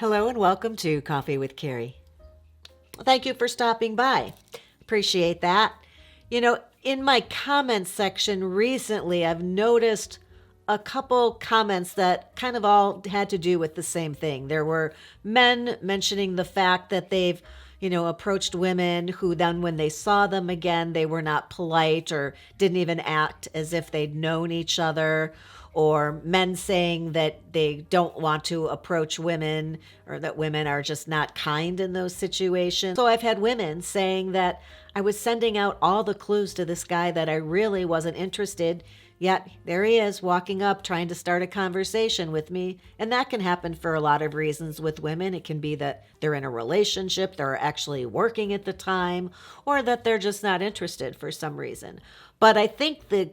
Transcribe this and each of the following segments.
Hello and welcome to Coffee with Carey. Thank you for stopping by. Appreciate that. In my comments section recently, I've noticed a couple comments that kind of all had to do with the same thing. There were men mentioning the fact that they've approached women who then when they saw them again, they were not polite or didn't even act as if they'd known each other, or men saying that they don't want to approach women or that women are just not kind in those situations. So I've had women saying that I was sending out all the clues to this guy that I really wasn't interested, yet there he is walking up trying to start a conversation with me. And that can happen for a lot of reasons with women. It can be that they're in a relationship, they're actually working at the time, or that they're just not interested for some reason. But I think the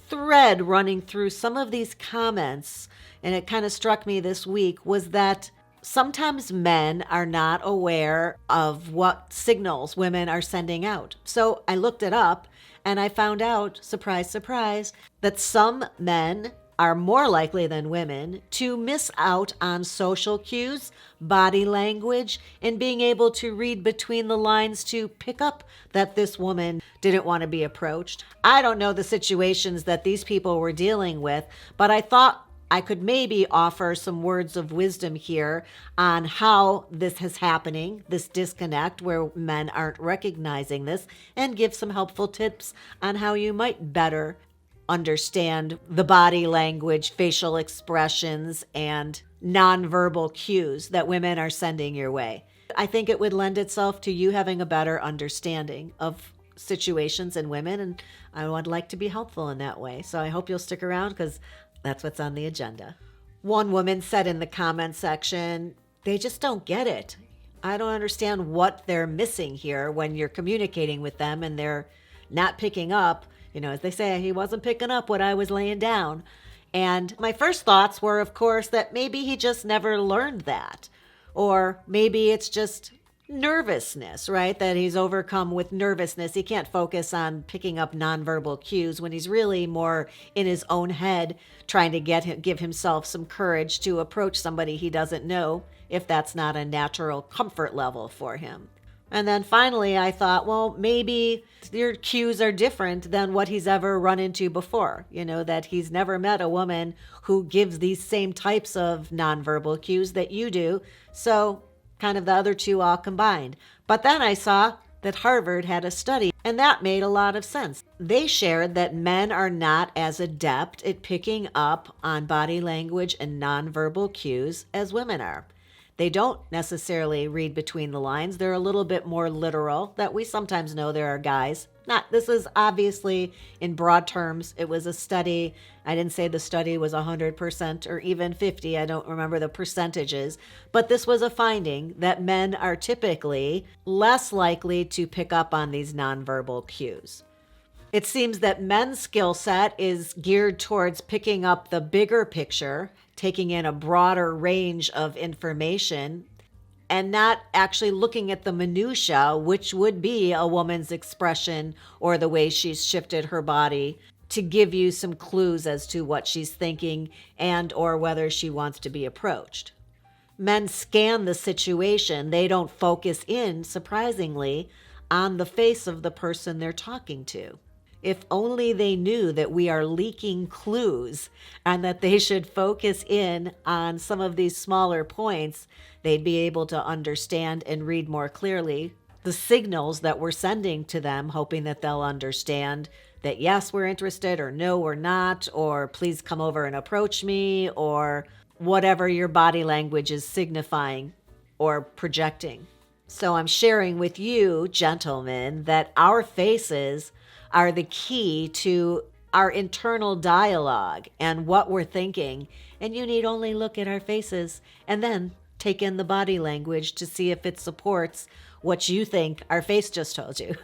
thread running through some of these comments, and it kind of struck me this week, was that sometimes men are not aware of what signals women are sending out. So I looked it up and I found out, surprise, surprise, that some men are more likely than women to miss out on social cues, body language, and being able to read between the lines to pick up that this woman didn't want to be approached. I don't know the situations that these people were dealing with, but I thought I could maybe offer some words of wisdom here on how this is happening, this disconnect where men aren't recognizing this, and give some helpful tips on how you might better understand the body language, facial expressions, and nonverbal cues that women are sending your way. I think it would lend itself to you having a better understanding of situations in women, and I would like to be helpful in that way. So I hope you'll stick around because that's what's on the agenda. One woman said in the comment section, they just don't get it. I don't understand what they're missing here when you're communicating with them and they're not picking up. As they say, he wasn't picking up what I was laying down. And my first thoughts were, of course, that maybe he just never learned that. Or maybe it's just nervousness, right? That he's overcome with nervousness. He can't focus on picking up nonverbal cues when he's really more in his own head trying to give himself some courage to approach somebody he doesn't know if that's not a natural comfort level for him. And then finally, I thought, well, maybe your cues are different than what he's ever run into before. That he's never met a woman who gives these same types of nonverbal cues that you do. So kind of the other two all combined. But then I saw that Harvard had a study, and that made a lot of sense. They shared that men are not as adept at picking up on body language and nonverbal cues as women are. They don't necessarily read between the lines. They're a little bit more literal, that we sometimes know there are guys. This is obviously in broad terms. It was a study. I didn't say the study was 100% or even 50. I don't remember the percentages. But this was a finding that men are typically less likely to pick up on these nonverbal cues. It seems that men's skill set is geared towards picking up the bigger picture, taking in a broader range of information, and not actually looking at the minutia, which would be a woman's expression or the way she's shifted her body to give you some clues as to what she's thinking and or whether she wants to be approached. Men scan the situation. They don't focus in, surprisingly, on the face of the person they're talking to. If only they knew that we are leaking clues and that they should focus in on some of these smaller points, they'd be able to understand and read more clearly the signals that we're sending to them, hoping that they'll understand that yes, we're interested, or no, we're not, or please come over and approach me, or whatever your body language is signifying or projecting. So I'm sharing with you, gentlemen, that our faces are the key to our internal dialogue and what we're thinking. And you need only look at our faces and then take in the body language to see if it supports what you think our face just told you.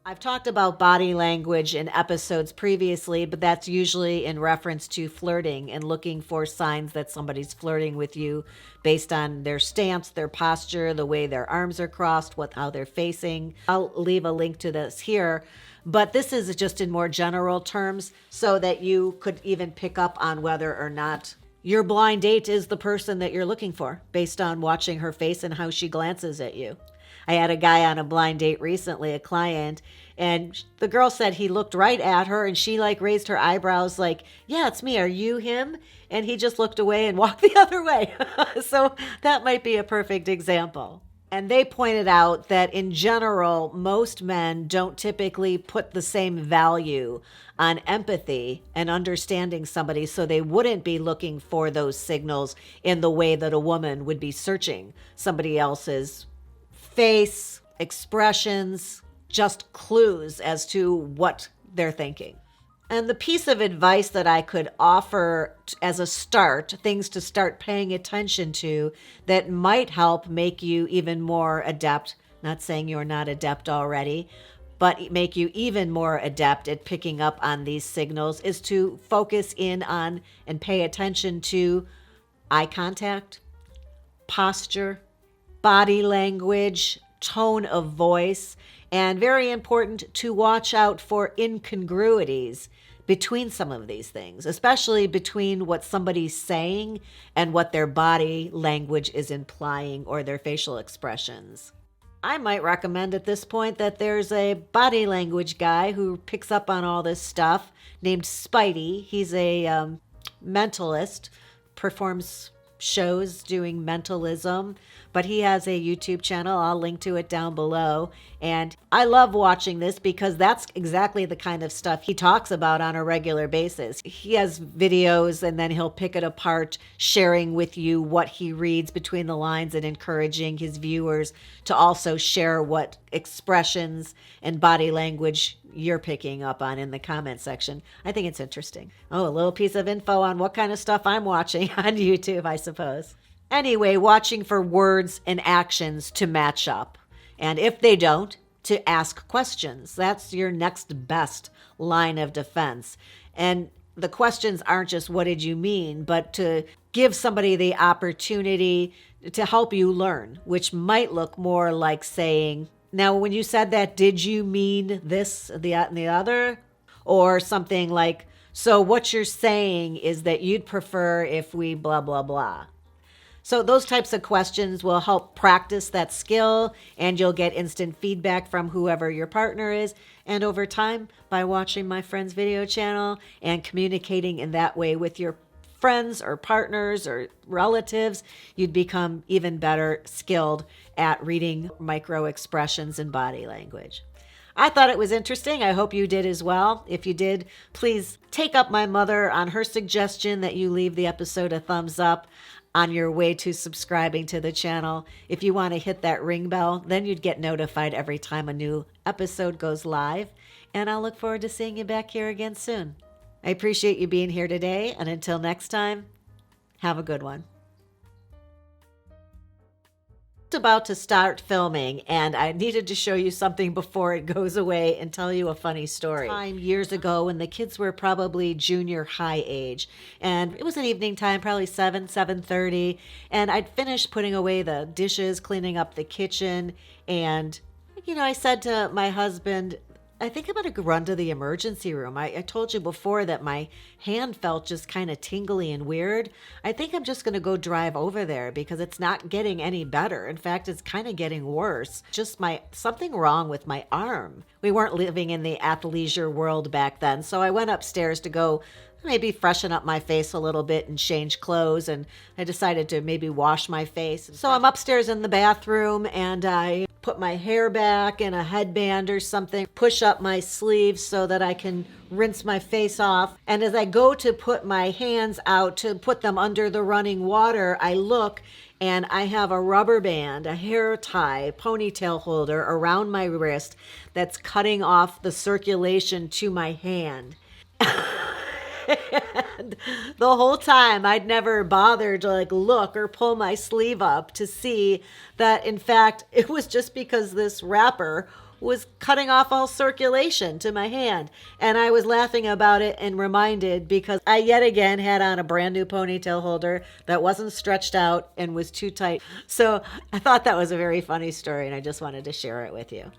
I've talked about body language in episodes previously, but that's usually in reference to flirting and looking for signs that somebody's flirting with you based on their stance, their posture, the way their arms are crossed, how they're facing. I'll leave a link to this here, but this is just in more general terms so that you could even pick up on whether or not your blind date is the person that you're looking for based on watching her face and how she glances at you. I had a guy on a blind date recently, a client, and the girl said he looked right at her and she like raised her eyebrows like, yeah, it's me. Are you him? And he just looked away and walked the other way. So that might be a perfect example. And they pointed out that in general, most men don't typically put the same value on empathy and understanding somebody, so they wouldn't be looking for those signals in the way that a woman would be searching somebody else's face, expressions, just clues as to what they're thinking. And the piece of advice that I could offer as a start, things to start paying attention to that might help make you even more adept, not saying you're not adept already, but make you even more adept at picking up on these signals, is to focus in on and pay attention to eye contact, posture, body language, tone of voice, and very important to watch out for incongruities between some of these things, especially between what somebody's saying and what their body language is implying or their facial expressions. I might recommend at this point that there's a body language guy who picks up on all this stuff named Spidey. He's a mentalist, performs shows doing mentalism, but he has a YouTube channel. I'll link to it down below. And I love watching this because that's exactly the kind of stuff he talks about on a regular basis. He has videos and then he'll pick it apart, sharing with you what he reads between the lines and encouraging his viewers to also share what expressions and body language you're picking up on in the comment section. I think it's interesting. Oh, a little piece of info on what kind of stuff I'm watching on YouTube, I suppose. Anyway, watching for words and actions to match up. And if they don't, to ask questions. That's your next best line of defense. And the questions aren't just what did you mean, but to give somebody the opportunity to help you learn, which might look more like saying, now, when you said that, did you mean this, the and the other? Or something like, so what you're saying is that you'd prefer if we blah, blah, blah. So those types of questions will help practice that skill, and you'll get instant feedback from whoever your partner is. And over time, by watching my friend's video channel and communicating in that way with your friends or partners or relatives, you'd become even better skilled at reading micro expressions and body language. I thought it was interesting. I hope you did as well. If you did, please take up my mother on her suggestion that you leave the episode a thumbs up on your way to subscribing to the channel. If you want to hit that ring bell, then you'd get notified every time a new episode goes live. And I'll look forward to seeing you back here again soon. I appreciate you being here today, and until next time, have a good one. About to start filming, and I needed to show you something before it goes away and tell you a funny story. Years ago, when the kids were probably junior high age, and it was an evening time, probably 7:30, and I'd finished putting away the dishes, cleaning up the kitchen, and I said to my husband, I think I'm going to run to the emergency room. I told you before that my hand felt just kind of tingly and weird. I think I'm just going to go drive over there because it's not getting any better. In fact, it's kind of getting worse. Just something wrong with my arm. We weren't living in the athleisure world back then. So I went upstairs to go maybe freshen up my face a little bit and change clothes. And I decided to maybe wash my face. So I'm upstairs in the bathroom and I put my hair back in a headband or something, push up my sleeves so that I can rinse my face off. And as I go to put my hands out to put them under the running water, I look and I have a rubber band, a hair tie, ponytail holder around my wrist that's cutting off the circulation to my hand. And the whole time I'd never bothered to look or pull my sleeve up to see that in fact it was just because this wrapper was cutting off all circulation to my hand. And I was laughing about it and reminded because I yet again had on a brand new ponytail holder that wasn't stretched out and was too tight. So I thought that was a very funny story and I just wanted to share it with you.